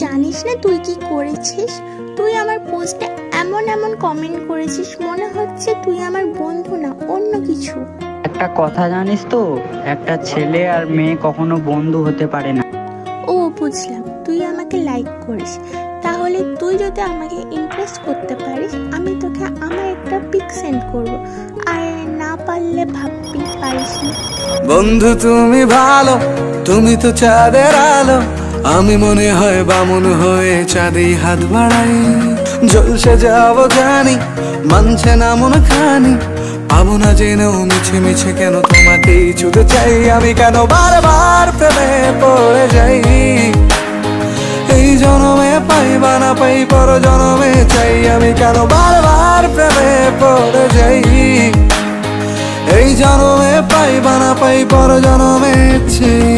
জানিস না তুই কি করেছিস? তুই আমার পোস্টে এমন এমন কমেন্ট করেছিস, মনে হচ্ছে তুই আমার বন্ধু না অন্য কিছু। একটা কথা জানিস তো, একটা ছেলে আর মেয়ে কখনো বন্ধু হতে পারে না। ও বুঝলাম, তুই আমাকে লাইক করিস, তাহলে তুই যদি আমাকে ইমপ্রেস করতে পারিস আমি তোকে আমার একটা পিক সেন্ড করব, আর না পারলে ভাববি পারিস না। বন্ধু তুমি ভালো, তুমি তো চাঁদের আলো, আমি মনে হয় বামন হয়ে চাঁদেই হাত বাড়াই। জলসে যাবো জানি, মানছে না মন খানি, পাবো না জেনেও মিছে মিছে কেন তোমাকেই ছুতে চাই। আমি কেন বারবার প্রেমে পড়ে যাই, এই জনমে পাই বা না পাই পর জনমে চাই। আমি কেন বারবার প্রেমে পড়ে যাই, এই জনমে পাই বা না পাই পর জনমে চাই।